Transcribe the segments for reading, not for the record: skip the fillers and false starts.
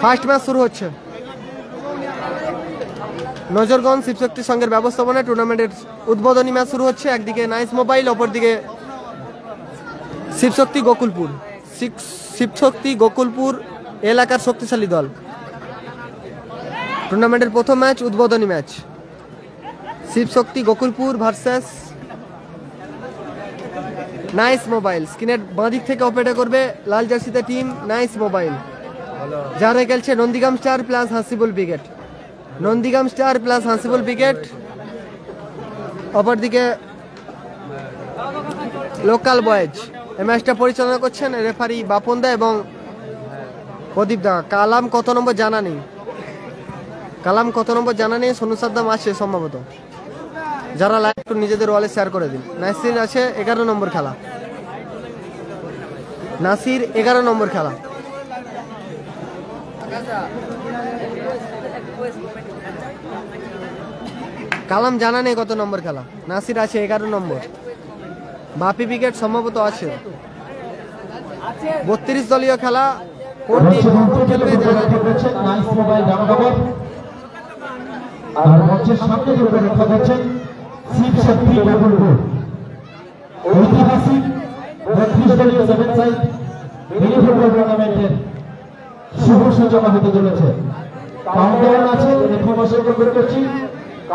First match শুরু হচ্ছে। নজরগঞ্জ শিবশক্তি সংঘের ব্যবস্থাপনায় টুর্নামেন্টের উদ্বোধনী ম্যাচ শুরু হচ্ছে। একদিকে নাইস মোবাইল, অপরদিকে শিবশক্তি গোকুলপুর। শিবশক্তি গোকুলপুর এলাকার শক্তিশালী দল। টুর্নামেন্টের প্রথম ম্যাচ, উদ্বোধনী match, Shivshakti Gokulpur versus nice mobile. স্ক্রিনের বাঁ দিক থেকে অপারেট করবে লাল জার্সিতে টিম নাইস মোবাইল, যারা খেলছে Nandigram star plus Hasibul brigade. Nandigram star plus Hasibul brigade. অপরদিকে লোকাল বয়েজ। এই ম্যাচটা পরিচালনা করছেন রেফারি বাপন দা এবং প্রদীপ দা। কালাম কত নম্বর জানা নেই, কালাম কত নম্বর জানা নেই। সোনু সাদ্দাম আছে সম্ভবত, যারা লাইভ একটু নিজেদের ওয়ালে শেয়ার করে দিন। নাসির আছে 11 নম্বর খেলা, নাসির 11 নম্বর খেলা। কালাম জানা নেই কত নম্বর খেলা। নাসির আছে 11 নম্বর। বাপি ব্রিগেড সম্ভবত আছে। 32 দলীয় খেলা। কোন টিম খেলবে জানা নেই। নাইস মোবাইল জামানগর আর মঞ্চের সামনে যে রক্ষা করছেন শিবশক্তি গোকুলপুর। ঐতিহাসিক 32 দলীয় 7 সাইড মিনি ফুটবল টুর্নামেন্টের শুভ সূচনা হতে চলেছে। কাউন্টডাউন আছে, ইনফরমেশন করছি।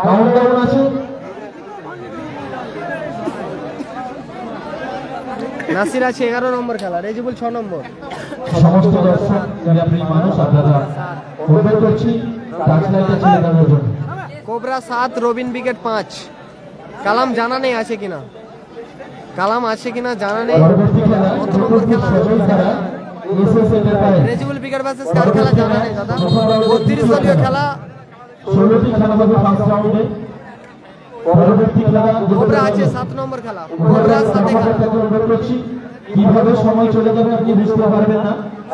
কাউন্টডাউন আছে। নাসির আছে 11 নম্বর খেলা, রেজিবুল 6 নম্বর। সমস্ত দর্শক যারা প্রিয় মানুষ আপনারা অনুরোধ করছি টাচলাইটে ছেড়ে দেওয়ার জন্য। Cobra 7, Robin brigade 5। কালাম জানা নেই আছে কিনা, কালাম আছে কিনা জানা নেই। রেজিবুল ব্রিগেড ভার্সেস কার খেলা জানা নেই দাদা। 32 দলীয় খেলা। 16টি খেলা হবে ফার্স্ট রাউন্ডে। পরবর্তী খেলা কোবরা আছে 7 নম্বর খেলা। কোবরা 7 খেলা। অনুরোধ করছি কিভাবে সময় চলে যাবে আপনি বুঝতে পারবেন না।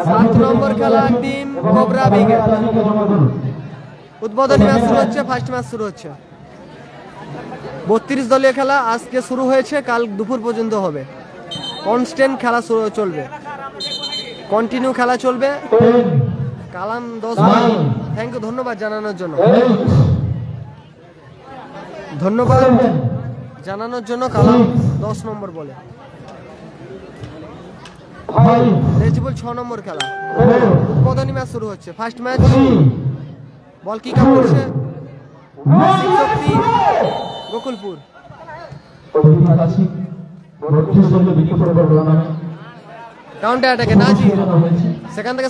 7 নম্বর খেলা টিম কোবরা ব্রিগেড। উদ্বোধনী ম্যাচ শুরু হচ্ছে, ফার্স্ট ম্যাচ শুরু হচ্ছে। 32 দলীয় খেলা আজকে শুরু হয়েছে, কাল দুপুর পর্যন্ত হবে। কনস্ট্যান্ট খেলা চলবে, কন্টিনিউ খেলা চলবে। কালাম 10। থ্যাংক ইউ, ধন্যবাদ জানানোর জন্য, ধন্যবাদ জানানোর জন্য। কালাম 10 নম্বর বলে। রেজিবুল 6 নম্বর খেলা। উদ্বোধনী ম্যাচ শুরু হচ্ছে, ফার্স্ট ম্যাচ। বল কি কাপ করছে শিবশক্তি গোকুলপুর। কাউন্টার অ্যাটাকে নাজির, সেখান থেকে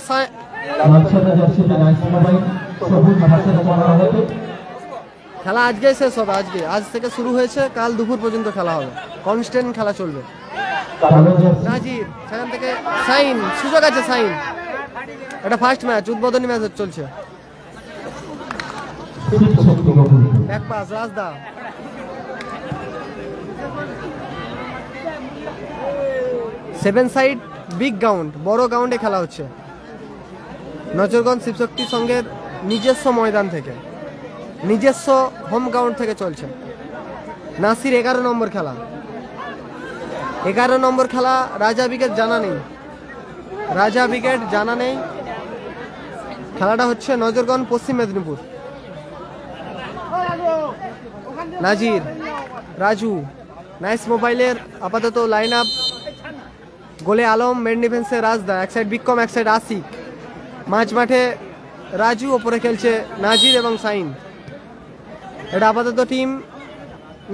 খেলা আজকে শেষ হবে। আজ থেকে শুরু হয়েছে, কাল দুপুর পর্যন্ত খেলা হবে। কনস্ট্যান্ট খেলা চলবে। নাজির সেখান থেকে সাইন, সুযোগ আছে সাইন। এটা ফার্স্ট ম্যাচ, উদ্বোধনী ম্যাচ চলছে। Back pass Rajda. Seven side big ground, বড় গ্রাউন্ডে খেলা হচ্ছে। নজরগঞ্জ শিবশক্তি সংঘের নিজস্ব ময়দান থেকে, নিজস্ব হোম গ্রাউন্ড থেকে চলছে। নাসির 11 নম্বর খেলা। 11 নম্বর খেলা। রাজা ব্রিগেড জানা নেই, রাজা ব্রিগেড জানা নেই। খেলাটা হচ্ছে নজরগঞ্জ পশ্চিম মেদিনীপুর। নাজির, রাজু, নাইস মোবাইলের আপাতত লাইন আপ। গোলে আলম, মেন ডিফেন্সে রাজদা, এক সাইড বিক্রম, এক সাইড আসিক। মাঝ মাঠে রাজু, ওপরে খেলছে নাজির এবং সাইন। এটা আপাতত টিম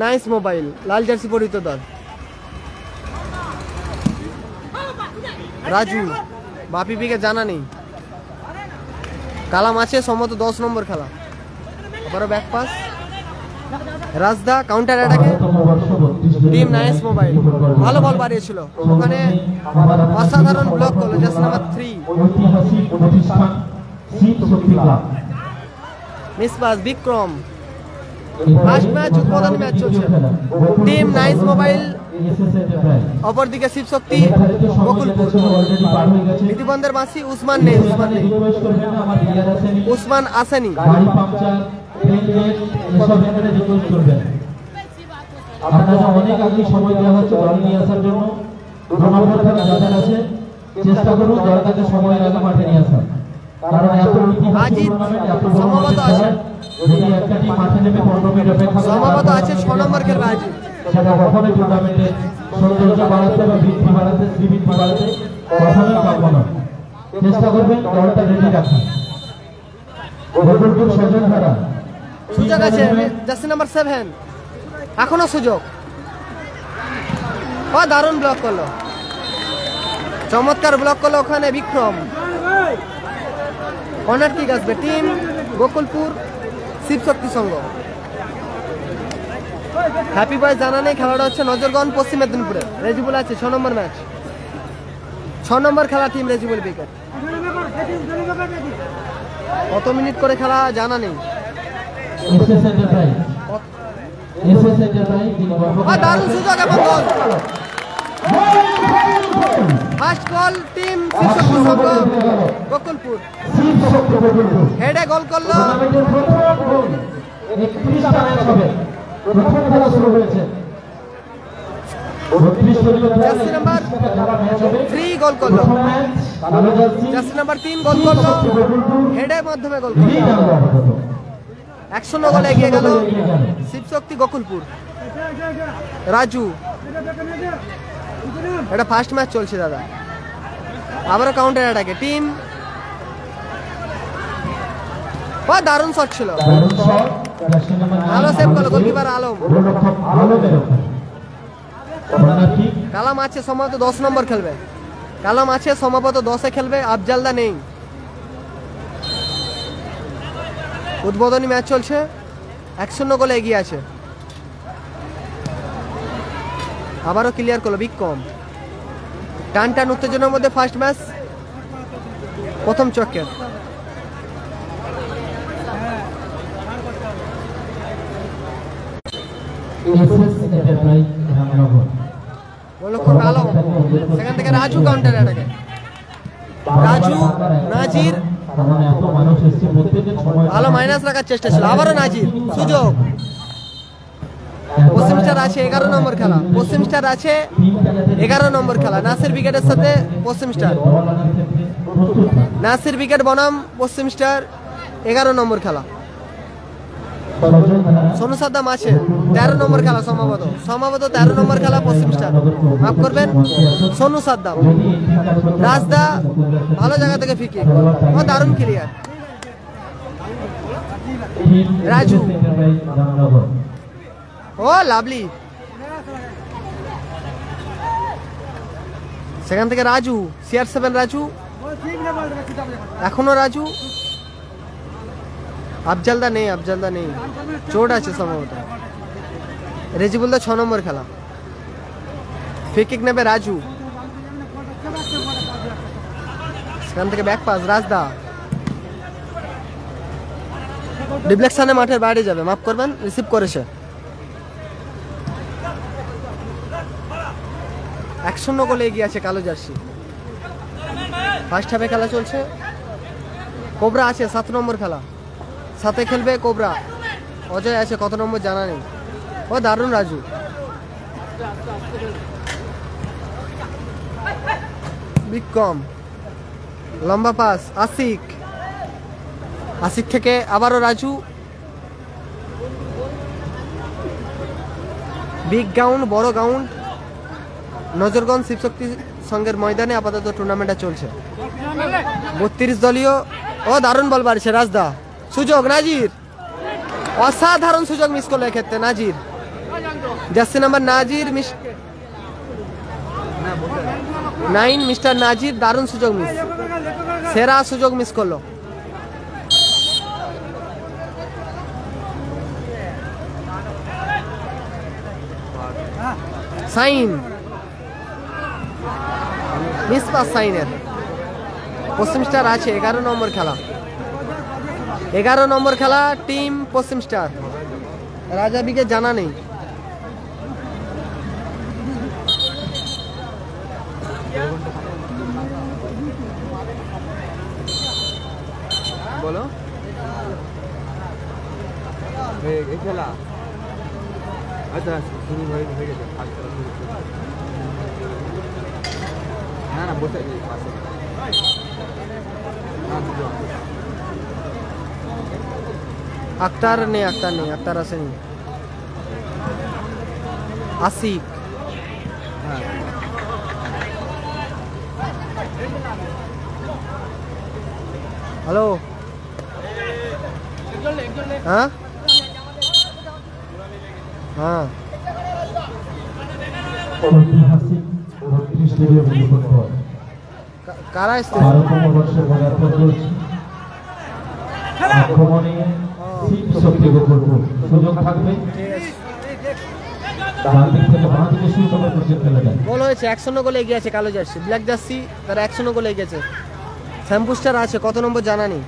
নাইস মোবাইল, লাল জার্সি পরিহিত দল। রাজু, বাপি পিকে জানা নেই। কালাম আছে সম্ভবত 10 নম্বর খেলা। আবারও ব্যাক পাস রাজদা, কাউন্টার অ্যাটাকে টিম নাইস মোবাইল। ভালো বল বাড়িয়েছিল, ওখানে অসাধারণ ব্লক করলো just number 3। Miss pass Bikram. First match, উদ্বোধনী ম্যাচ চলছে। টিম নাইস মোবাইল, অপরদিকে শিবশক্তি গোকুলপুর। বিধিবন্ধের মাসি উসমান নেই, উসমান আসেনি। আপনারা অনেক আগে সময় দেওয়া হচ্ছে দল নিয়ে আসার জন্য। যাদের আছে চেষ্টা করুন দলটাকে সময় আগে মাঠে নিয়ে আসার, কারণ আজিত সম্ভবত আছে, যদি একটা টিম মাঠে নেমে 15 মিনিট অপেক্ষা করে সম্ভবত আছে 6 নম্বর খেলবে আজিত। সেটা কখনোই টুর্নামেন্টে সৌন্দর্য বাড়াতে বা বৃদ্ধি বাড়াতে কখনোই পারবো না। চেষ্টা করবেন দলটা রেডি রাখা। গোলরক্ষক সজল ধারা সুযোগ আছে, জার্সি নাম্বার 7 এখনো সুযোগ। ও দারুণ ব্লক করলো, চমৎকার ব্লক করলো ওখানে বিক্রম। কর্নার কিক আসবে টিম গোকুলপুর শিবশক্তি সংঘ। হ্যাপি বয়েজ জানা নেই, খেলাটা হচ্ছে নজরগঞ্জ পশ্চিম মেদিনীপুরে। রেজিবুল আছে 6 নম্বর ম্যাচ, 6 নম্বর খেলা টিম রেজিবুল উইকেট। কত মিনিট করে খেলা জানা নেই। দারুণ সুযোগ এবং গোল, ফার্স্ট গোল টিম শিবশক্তি সংঘ গোকুলপুর। হেডে গোল করলো জার্সি নাম্বার 3 গোল করলো, জার্সি নাম্বার 3 গোল করলো, হেডের মাধ্যমে গোল করলো। 100 গোলে এগিয়ে গেল শিবশক্তি গোকুলপুর। রাজু, এটা ফার্স্ট ম্যাচ চলছে দাদা, আবারও কাউন্টার অ্যাটাকে টিম। দারুণ শট ছিল, ভালো সেভ করলো গোলকিপার আলম। কালাম আছে সম্ভবত 10 নম্বর খেলবে, কালাম আছে সম্ভবত 10-এ খেলবে, আফজালদা নেই। উদ্বোধনী ম্যাচ চলছে, 100 গোলে এগিয়ে আছে। আবারও ক্লিয়ার করলো বিক্রম। টান উত্তেজনার মধ্যে ফার্স্ট ম্যাচ, প্রথম চক্কের। সেখান থেকে রাজু কাউন্টার অ্যাটাকে, রাজু নাজির ভালো মাইনাস রাখার চেষ্টা ছিল, আবারও নাজির সুযোগ। পশ্চিম স্টার আছে 11 নম্বর খেলা, পশ্চিম স্টার আছে 11 নম্বর খেলা। নাসির উইকেটের সাথে পশ্চিম স্টার, নাসির উইকেট বনাম পশ্চিম স্টার 11 নম্বর খেলা। সোনু সাদ্দাম আছে 13 নম্বর খেলা, সম্ভবত 13 নম্বর খেলা পশ্চিম স্টার, মাফ করবেন সোনু সাদ্দাম। রাজদা ভালো জায়গা থেকে ফিকি, ও দারুণ ক্লিয়ার। রাজু, ও লাভলি, সেখান থেকে রাজু CR7 রাজু, এখনো রাজু। আফজালদা নেই, চোট আছে সম্ভবত। রেজিবুলদা 6 নম্বর খেলা, ফ্রি-কিক নেবে রাজু, সেখান থেকে ব্যাক পাস রাজদা, ডিফ্লেকশনে মাঠের বাইরে যাবে, মাফ করবেন রিসিভ করেছে। 100 গোলে এগিয়ে আছে কালো জার্সি। ফার্স্ট হাফে খেলা চলছে, কোবরা আছে 7 নম্বর খেলা, 7-এ খেলবে কোবরা। অজয় আছে কত নম্বর জানা নেই, ও দারুণ রাজু। বিক্রম, লম্বা পাস আশিক থেকে আবারও রাজু। বিগ গ্রাউন্ড, বড় গ্রাউন্ড, নজরগঞ্জ শিবশক্তি সংঘের ময়দানে আপাতত টুর্নামেন্টটা চলছে। 32 দলীয়, ও দারুণ বল বাড়ছে রাজদা। সুযোগ নাজির, অসাধারণ সুযোগ মিস করলো এক্ষেত্রে নাজির। জার্সি নাম্বার নাজির 9 মিস্টার নাজির, দারুণ সুযোগ মিস, সেরা সুযোগ মিস করলো। সাইন মিস পাস সাইনের। পশ্চিম স্টার আছে 11 নম্বর খেলা, 11 নম্বর খেলা টিম পশ্চিম স্টার। রাজা বিকে জানা নেই, বলো এই খেলা। আচ্ছা শুরু হয়ে গেছে, না বসে আক্তার নেই, আক্তার আসেনি। আসিক, হ্যাঁ। হ্যালো, হ্যাঁ হ্যাঁ ঐতিহাসিক ৩৯ দলীয় মিনি ফুটবল কারা এসছে? 12তম বর্ষে পদার্পণ করছে। আক্রমণে সিপ শক্তি গোপন সুযোগ থাকবে, ডান দিক থেকে বাঁ দিকে শুরু করে পর্যন্ত খেলা যায়। গোল হয়েছে, 1-0 গোলে এগিয়ে আছে কালো জার্সি। ব্ল্যাক জার্সি তারা 1-0 গোলে এগিয়েছে। স্যাম্পুস্টার আছে, কত নম্বর জানা নেই।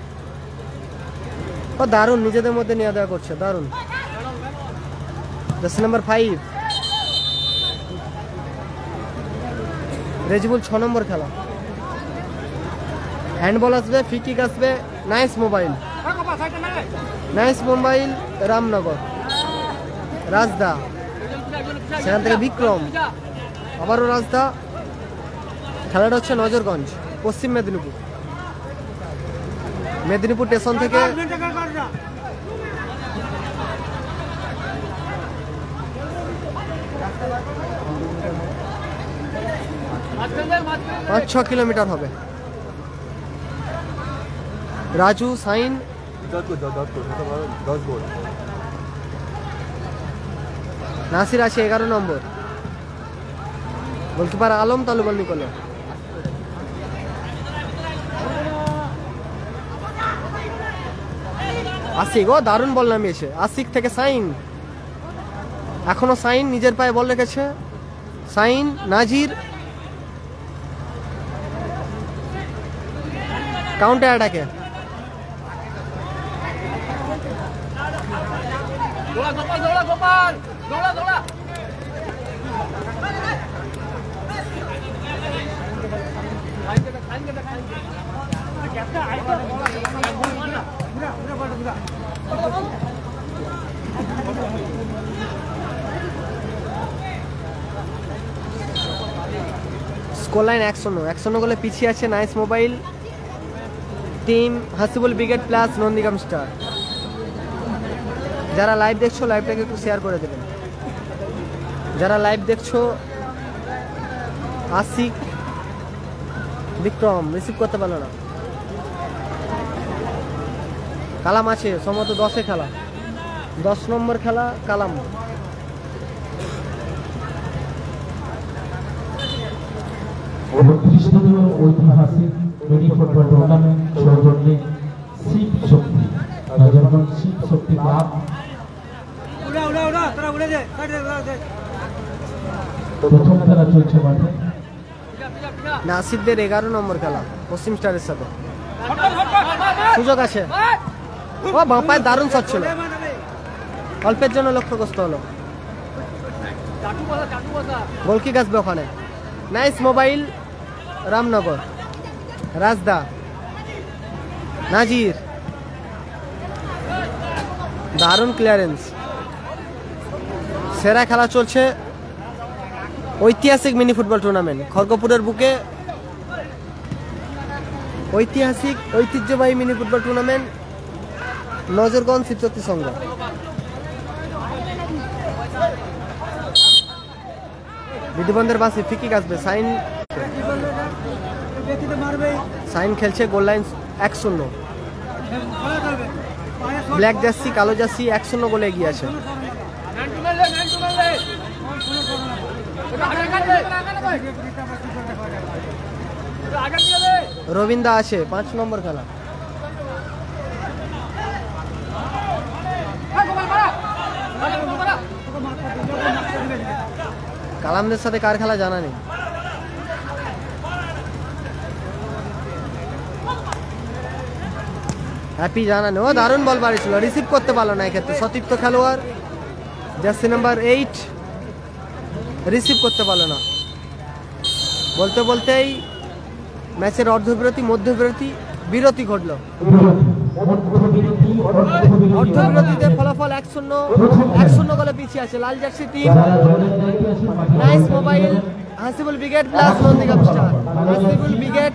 ও দারুণ, নিজেদের মধ্যে নেওয়া দেওয়া করছে, দারুণ। জার্সি নাম্বার 5 রেজিবুল 6 নম্বর খেলা। হ্যান্ডবল আসবে, ফ্রি কিক আসবে। Nice mobile, Ramnagar. রাজদা, সেখান থেকে বিক্রম, আবারও রাজদা। খেলাটা হচ্ছে নজরগঞ্জ, পশ্চিম মেদিনীপুর। মেদিনীপুর স্টেশন থেকে পাঁচ 6 কিলোমিটার হবে। রাজু, সাইন, নাসির আছে 11 নম্বর। গোলকিপার আলম তালু বল নিকলে। আশিক, ও দারুণ বল নামিয়েছে। আশিক থেকে সাইন, এখনো সাইন নিজের পায়ে বল রেখেছে। সাইন, নাজির, কাউন্টার অ্যাটাকে। স্কোর লাইন 1-0 গোলে পিছিয়ে আছে nice mobile team, Hasibul brigade plus Nandigram star. যারা লাইভ দেখছো লাইভটাকে একটু শেয়ার করে দেবেন। যারা লাইভ দেখছো, আশিক, বিক্রম রিসিভ করতে পারলো না। কালাম আছে সম্ভবত 10-এ খেলা, 10 নম্বর খেলা কালাম। ঐতিহাসিক মিনি ফুটবল টুর্নামেন্ট সৌজন্যে শিব শক্তি, নজরগঞ্জ শিব শক্তি ক্লাব। প্রথম খেলা চলছে মাঠে। নাসিরদের 11 নম্বর খেলা পশ্চিম স্টারের সাথে। সুযোগ আছে, ও বাঁপায় দারুণ শট ছিল, অল্পের জন্য লক্ষ্যগ্রস্ত হলো। গোলকিক আসবে ওখানে। Nice mobile Ramnagar. রাজদা, নাজির, দারুণ ক্লিয়ারেন্স। সেরা খেলা চলছে ঐতিহাসিক মিনি ফুটবল টুর্নামেন্ট খড়গপুরের বুকে। ঐতিহ্যবাহী mini football tournament Najarganj Shibshakti Sangha. বিধিবন্ধের বাসে ফিকিক আসবে। সাইন খেলছে, গোল লাইন 1-0। ব্ল্যাক জার্সি কালো জার্সি 1-0 গোলে এগিয়ে আছে। রবীন্দা আছে 5 নম্বর খেলা। কালামদের সাথে কার খেলা জানা নেই। হ্যাপি জানা নেই, ও দারুণ বল বাড়িয়েছিল, রিসিভ করতে পারলো না। এক্ষেত্রে সতীর্থ খেলোয়াড় জার্সি নাম্বার 8 রিসিভ করতে পারলো না। বলতে বলতেই ম্যাচের বিরতি ঘটলো। অর্ধবিরতিতে ফলাফল 1-0 গোলে পিছিয়ে আছে লাল jersey team. Nice mobile Hasibul brigade plus Nandigram star. Hasibul brigade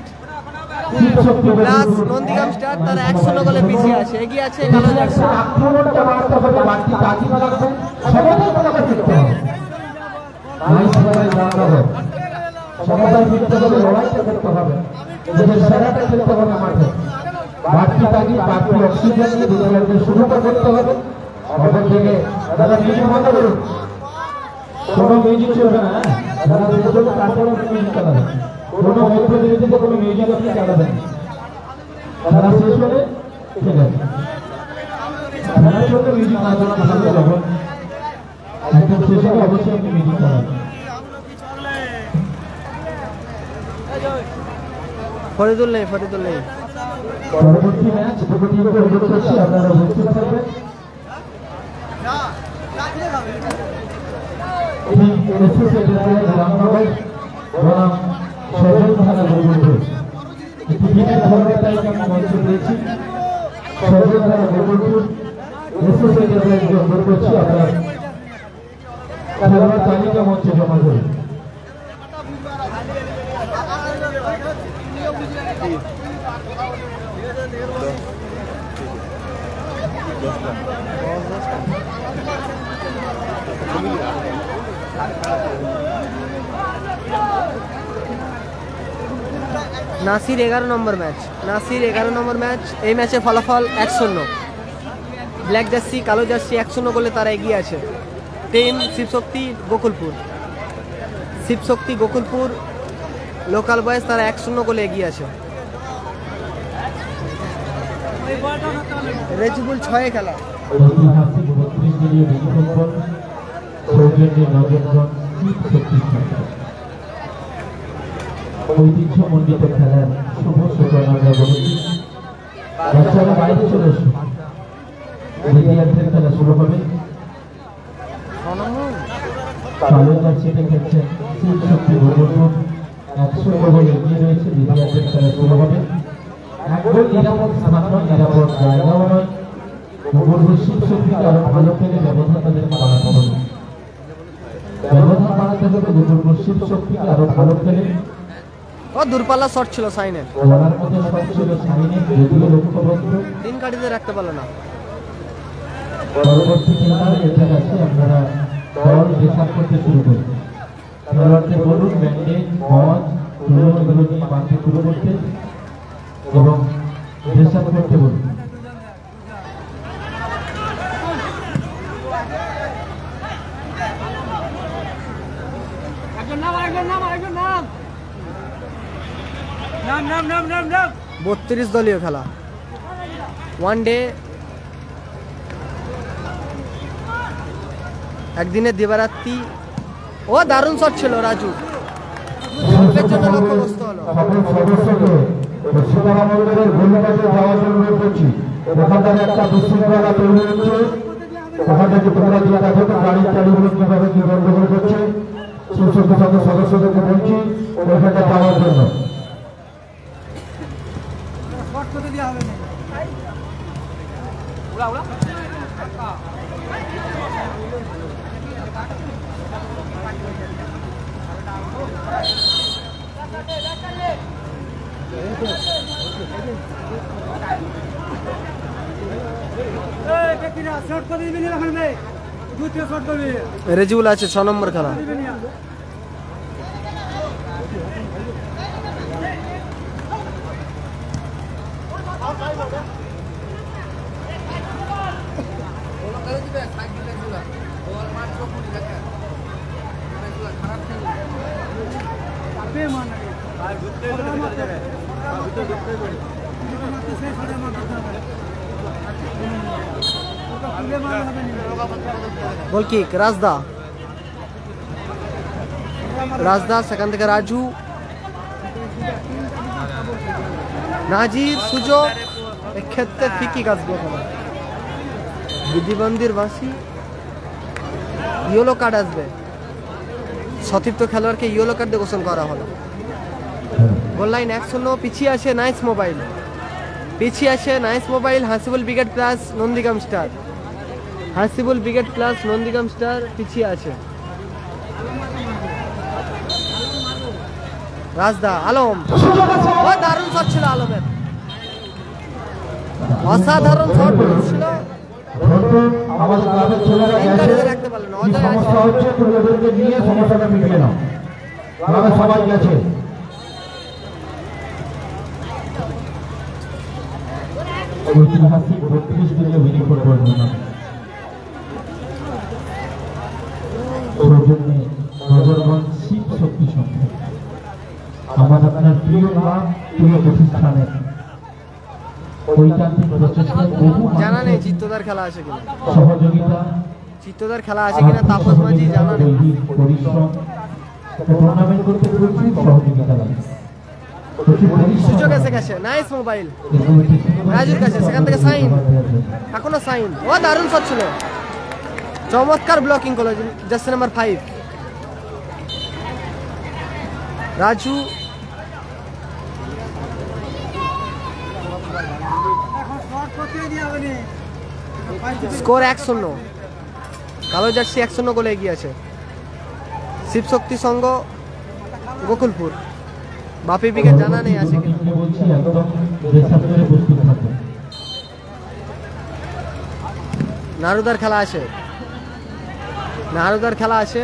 plus Nandigram star তারা 1-0 গোলে পিছিয়ে আছে, এগিয়ে আছে কালো জার্সি। আক্রমণটা বাড়তে হবে, বাড়তি তাগিদ রাখবেন, সবাইকে তোমাকে ফিরতে হবে। সবাই ফিরতে হবে, লড়াইটা করতে হবে, নিজের সেরাটা খেলতে হবে মাঠে। বাড়তি তাগিদ, বাড়তি অক্সিজেন নিয়ে বিদ্যালয়দের শুরুটা করতে হবে। অপর দিকে দাদা মিউজিক বন্ধ করুন, কোনো মিউজিক চলবে না। দাদা দুজন তারপরে মিউজিক চালাবেন, কোনো মধ্যবিরতিতে কোনো মিউজিক আপনি চালাবেন। খেলা শেষ হলে ঠিক আছে, খেলার জন্য মিউজিক না চালানো ভালো। যখন একদম শেষ হবে অবশ্যই আপনি মিউজিক চালাবেন। ফরিদুল নেই, ফরিদুল নেই। পরবর্তী ম্যাচ দুটো টিমকে অনুরোধ করছি আপনারা উপস্থিত থাকবেন। রামনগর বনাম সজল থানা গোলবন্ধু টিমের ধরনের তালিকা আমি মঞ্চে পেয়েছি। সজল থানা গোলবন্ধু এসএসএ অনুরোধ করছি আপনার খেলোয়াড় তালিকা মঞ্চে জমা করুন। নাসির 11 নম্বর ম্যাচ, নাসির 11 নম্বর ম্যাচ। এই ম্যাচে ফলাফল 1-0। ব্ল্যাক জার্সি কালো জার্সি 1-0 গোলে তারা এগিয়ে আছে। Team Shivshakti Gokulpur, Shivshakti Gokulpur local boys তারা 1-0 গোলে এগিয়ে আছে। রেজিবুল 6-এ খেলা। ঐতিহ্যমণ্ডিত খেলার শুভ সূচনা আমরা বলেছি। বাচ্চারা বাইরে চলে এসো, খেলা শুরু হবে। কালো জার্সিতে খেলছেন শিবশক্তি গোকুলপুর, 100 গোলে এগিয়ে রয়েছে। বিদ্যার্থীর খেলা শুরু হবে। একদম নিরাপদ স্থান নয়, নিরাপদ জায়গাও নয়। গোকুলপুর শিবশক্তিকে আরো ভালো খেলে ব্যবধান তাদের বাড়াতে হবে, ব্যবধান বাড়াতে হবে। গোকুলপুর শিবশক্তিকে আরো ভালো খেলে। ও দূরপাল্লা শট ছিল সাইনের, ওনার মধ্যে শট ছিল সাইনের, যদিও লক্ষ্যবস্তু 3 কাঠিতে রাখতে পারলো না। পরবর্তী খেলায় এটা আছে, আপনারা দল হিসাব করতে শুরু করুন। খেলোয়াড়দের বলুন ব্যান্ডেজ, মজ, তুলো এগুলো নিয়ে বাঁধতে শুরু করতে এবং হিসাব করতে বলুন। নাম নাম নাম নাম নাম 32 দলীয় খেলা, ওয়ান ডে। একদিনে দিবারাত্রি। ও দারুণ শট ছিল রাজু, গোলের জন্য লক্ষ্যবস্তু হলো। সকল সদস্যকে সীতারামন্দিরের ভূমিকাতে যাওয়ার জন্য অনুরোধ করছি। ওখান থেকে একটা বিশৃঙ্খলা তৈরি হচ্ছে, ওখান থেকে তোমরা যে দেখো গাড়ির চালুগুলো কিভাবে কি গন্ডগোল করছে, শিবশক্তি সংঘের সদস্যদেরকে বলছি ওখানটা যাওয়ার জন্য। রেজিবুল আছে 6 নম্বর খেলা। গোল কিক রাজদা, রাজদা সেখান থেকে রাজু, নাজির সুযোগ, এক্ষেত্রে ফিকি কাজ দিয়ে বিধিবন্দির বাসি। ইয়েলো কার্ড আসবে, সতীর্থ খেলোয়াড়কে ইয়েলো কার্ড দিয়ে ঘোষণ করা হলো। গোল লাইন 1-0। পিছিয়ে আছে নাইস মোবাইল, পিছিয়ে আছে nice mobile. Hasibul brigade plus Nandigram star, Hasibul brigade plus Nandigram star পিছিয়ে আছে। রাজদা আলম, ও দারুণ শট ছিল আলমের, অসাধারণ শট ছিল। আমাদের ক্লাবের ছেলেরা এনকারেজে রাখতে পারলেন না। অজয় আছে, সমস্যা হচ্ছে তুমি ওদেরকে নিয়ে সমস্যাটা মিটিয়ে নাও। ক্লাবের সবাই গেছে। ঐতিহাসিক 32 দিনে মিনি ফুটবল টুর্নামেন্ট সৌজন্যে নজরগঞ্জ শিব শক্তি সংঘ, আমার আপনার প্রিয় নাম, প্রিয় প্রতিষ্ঠানের ঐকান্তিক প্রচেষ্টায় বহু জানা নেই চিত্তদার খেলা আছে কিনা, সহযোগিতা, চিত্তদার খেলা আছে কিনা তাপস মাঝি জানা নেই। পরিশ্রম, টুর্নামেন্ট করতে প্রচুর সহযোগিতা লাগে। সুযোগ এসে গেছে, নাইস মোবাইল রাজুর কাছে, সেখান থেকে সাইন, এখনো সাইন। ও দারুণ শট ছিল, চমৎকার ব্লকিং করলো জার্সি নাম্বার 5 রাজু। স্কোর 1-0, কালো জার্সি 1-0 গোলে এগিয়ে আছে। শিবশক্তি সংঘ গোকুলপুর, বাপি বিকে জানা নেই আছে কি। নারুদার খেলা আছে, নারুদার খেলা আছে।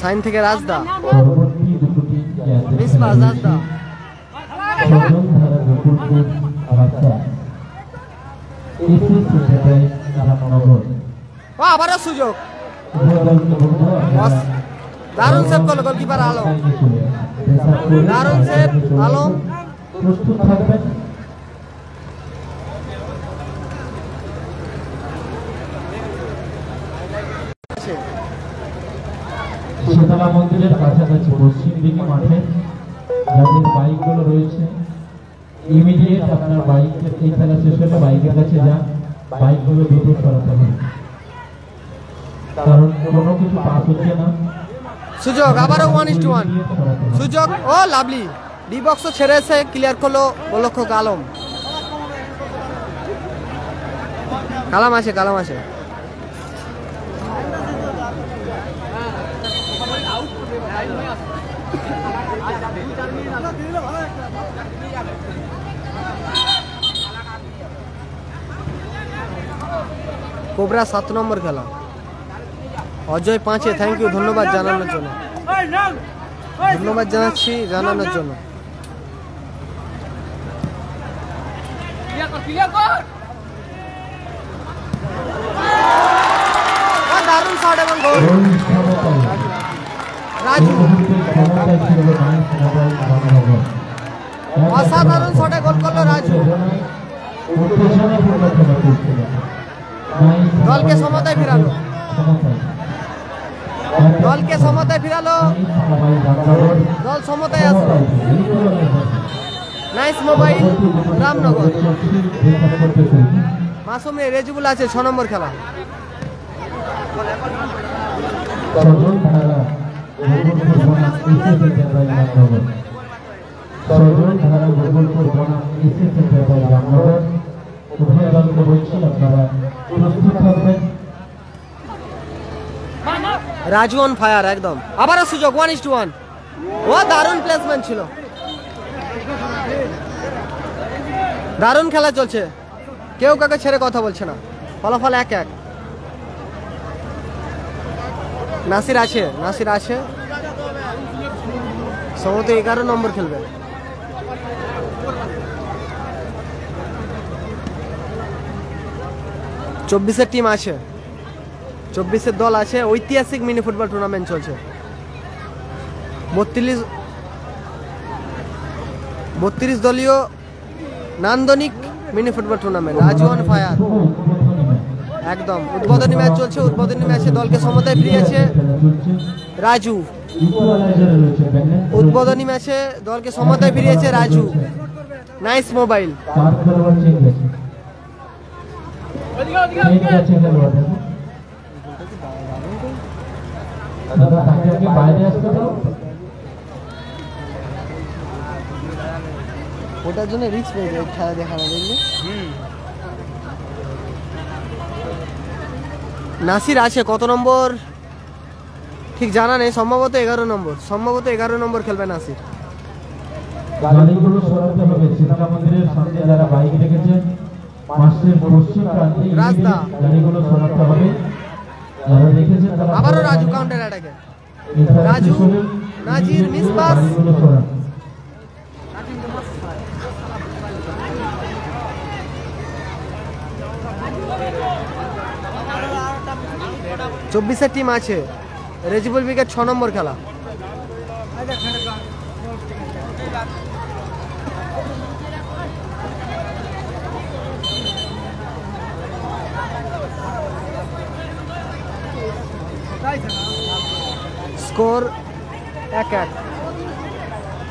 সাইন থেকে রাজদা, মিসবাস রাজদা, আবারও সুযোগ, দারুণ সেভ করলো গোলকিপার আলম, দারুণ সেভ আলম। প্রস্তুত থাকবেন। শীতলা মন্দিরের কাছাকাছি পশ্চিম দিকে মাঠে যাদের বাইকগুলো রয়েছে, ইমিডিয়েট আপনার বাইকের এই খেলা শেষ হলে বাইকের কাছে যান, বাইকগুলো দ্রুত সরাতে হবে, কারণ কোনো কিছু পাস হচ্ছে না। সুযোগ আবারও 1-1 সুযোগ, ও লাভলি ডি বক্স ছেড়ে এসে ক্লিয়ার করলো গোলরক্ষক আলম। কালাম আছে, কালাম আছে। কোবরা 7 নম্বর খেলা, অজয় 5-এ। থ্যাংক ইউ, ধন্যবাদ জানানোর জন্য, ধন্যবাদ জানাচ্ছি জানানোর জন্য। দারুণ শট এবং গোল রাজু, অসাধারণ শটে গোল করলো রাজু, দলকে সমতায় ফিরালো, দলকে সমতায় ফিরালো, দল সমতায় আসলো। নাইস মোবাইল রামনগর, মাসুম রেজিবুল আছে 6 নম্বর খেলা। রাজু অন ফায়ার একদম। আবারও সুযোগ 1-1, ও দারুণ প্লেসমেন্ট ছিল, দারুণ খেলা চলছে, কেউ কাকে ছেড়ে কথা বলছে না। ফলাফল 1-1। নাসির আছে, নাসির আছে, সম্ভবত 11 নম্বর খেলবে। চব্বিশের টিম আছে, 24-এর দল আছে। ঐতিহাসিক মিনি ফুটবল টুর্নামেন্ট চলছে। 32 দলীয় নান্দনিক mini football tournament. Raju on fire একদম। উদ্বোধনী ম্যাচ চলছে, উদ্বোধনী ম্যাচে দলকে সমতায় ফিরিয়েছে রাজু। উদ্বোধনী ম্যাচে দলকে সমতায় ফিরিয়েছে রাজু। Nice mobile. ওটার জন্য রিস্ক পেয়ে যায় খেলা দেখানো, বুঝলি? নাসির আছে কত নম্বর ঠিক জানা নেই, সম্ভবত 11 নম্বর খেলবে নাসির। গাড়িগুলো সরাতে হবে। সীতারা মন্দিরের সামনে যারা বাইক রেখেছেন মাঠের পশ্চিম প্রান্তে রাস্তা গাড়িগুলো সরাতে হবে। যারা রেখেছেন তারা আবারও রাজু কাউন্টার অ্যাটাকে, রাজু নাজির মিসপাস। গাড়িগুলো সরান। 24 টিম আছে। রেজিবুল ব্রিগেড 6 নম্বর খেলা। স্কোর 1-1।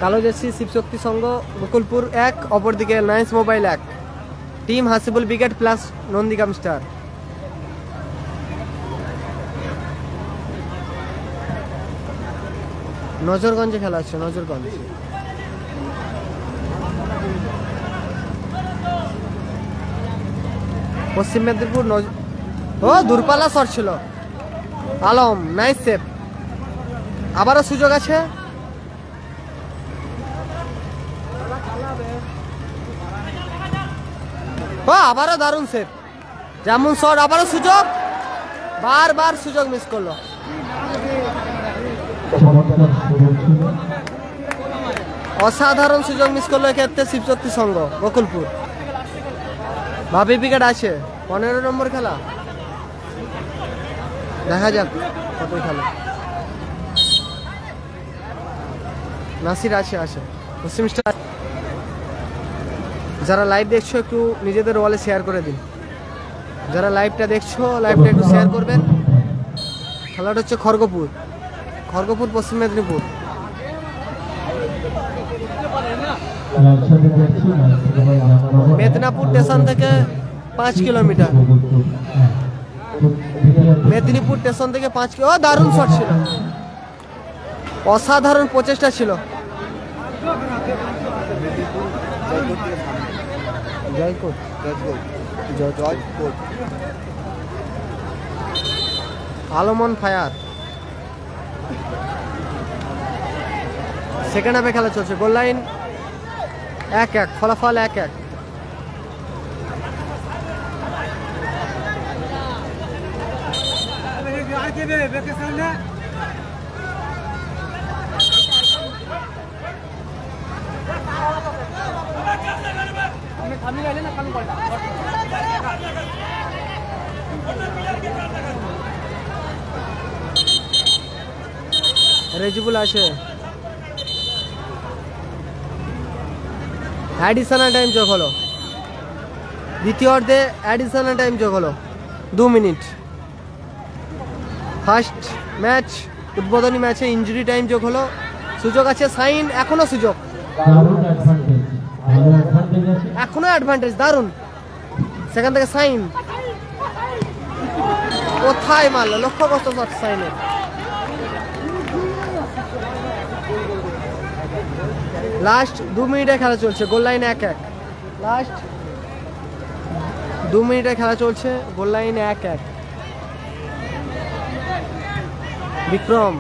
কালো জার্সি শিবশক্তি সংঘ বকুলপুর 1, অপরদিকে nice mobile 1। Team Hasibul brigade plus Nandigram star. নজরগঞ্জে খেলা হচ্ছে, নজরগঞ্জ। পশ্চিম মেদিনীপুর ও দূরপাল্লা শট ছিল। Alam nice save. আবারও সুযোগ আছে। ও আবারও দারুণ সেভ, যেমন শট আবারও সুযোগ, বারবার সুযোগ মিস করলো। অসাধারণ সুযোগ মিস করলো এক্ষেত্রে শিবশক্তি সংঘ বকুলপুর। ভাবি ব্রিগেড আছে 15 নম্বর খেলা, দেখা যাক কত খেলা। নাসির আছে পশ্চিম স্টার। যারা লাইভ দেখছো একটু নিজেদের ওয়ালে শেয়ার করে দিন। যারা লাইভটা দেখছো লাইভটা একটু শেয়ার করবেন। খেলাটা হচ্ছে খড়গপুর পশ্চিম মেদিনীপুর। মেদিনীপুর স্টেশন থেকে 5 কিলোমিটার। মেদিনীপুর স্টেশন থেকে 5 কিলো। দারুণ শট ছিল, অসাধারণ প্রচেষ্টা ছিল। আলমন ফায়ার। সেকেন্ড হাফে খেলা চলছে। গোল লাইন 1-1, ফলাফল 1-1। রেজিবুল আছে। অ্যাডিশনাল টাইম যোগ হলো, দ্বিতীয় অর্ধে অ্যাডিশনাল টাইম যোগ হলো 2 মিনিট। ফার্স্ট ম্যাচ উদ্বোধনী ম্যাচে ইনজুরি টাইম যোগ হলো। সুযোগ আছে সাইন, এখনো সুযোগ, এখনো অ্যাডভান্টেজ। দারুণ সেখান থেকে সাইন কোথায় মারলো, লক্ষ্যগ্রস্ত শট সাইনের। লাস্ট 2 মিনিটে খেলা চলছে। Goal line 1-1। লাস্ট 2 মিনিটে খেলা চলছে। Goal line 1-1। বিক্রম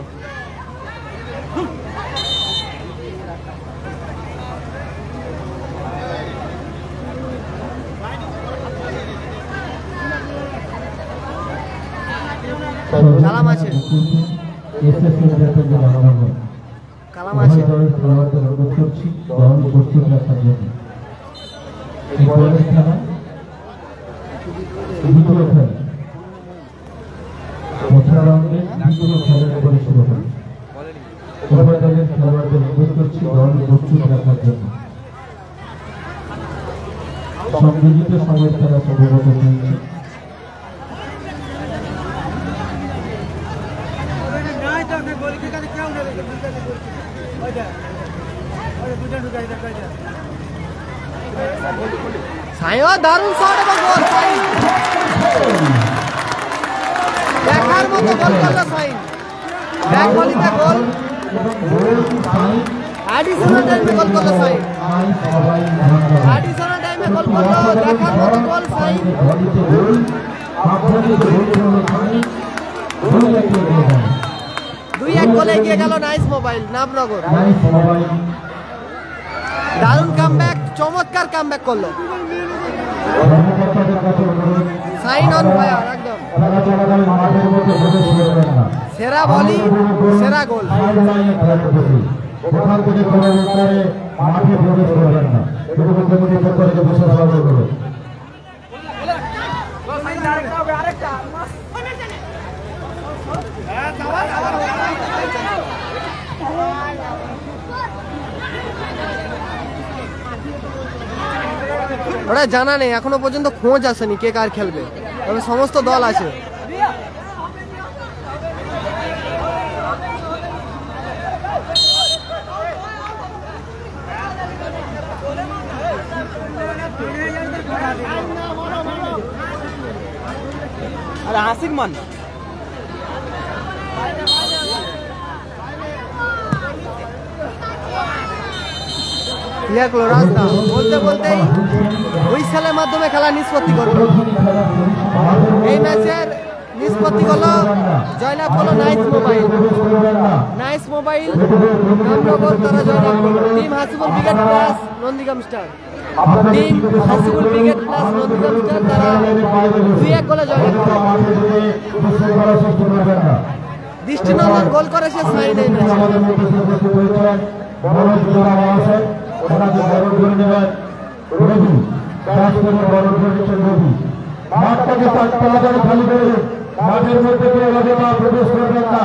কালাম আছে, কালাম আছে। সংযোজিত সময় খেলা সম্ভবত চলছে। দারুণ শট এবং গোল। সাইন দেখার মতো গোল করলো সাইন। ব্যাক বলিতে গোল, অ্যাডিশনাল টাইমে গোল করলো সাইন। অ্যাডিশনাল টাইমে গোল করলো, দেখার মতো গোল সাইন। এগিয়ে গেল nice mobile Namnagar. Nice mobile দারুণ কামব্যাক, চমৎকার কামব্যাক করলো। সাইন অন ফায়ার একদম। সেরা বলি সেরা গোল। ওখান থেকে কোনো উত্তরে মাঠে প্রবেশ করবেন না, এটুকু কমিটির পক্ষ থেকে বিশেষ অনুরোধ করবে। ওরা জানা নেই, এখনো পর্যন্ত খোঁজ আসেনি কে কার খেলবে, তবে সমস্ত দল আছে। আরে আশিক মান ক্লিয়ার করলো রাস্তা, বলতে বলতেই হুইসেলের মাধ্যমে খেলা নিষ্পত্তি করলো। এই ম্যাচের নিষ্পত্তি করলো, জয়লাভ করলো nice mobile. Nice mobile Namnagar তারা জয়লাভ করলো। Team Hasibul brigade plus Nandigram star, team Hasibul brigade plus Nandigram star তারা 2-1 গোলে জয়লাভ করলো। দৃষ্টিনন্দন গোল করেছে সাইন এই ম্যাচে। মাঠের মধ্যে প্রবেশ করবেন না।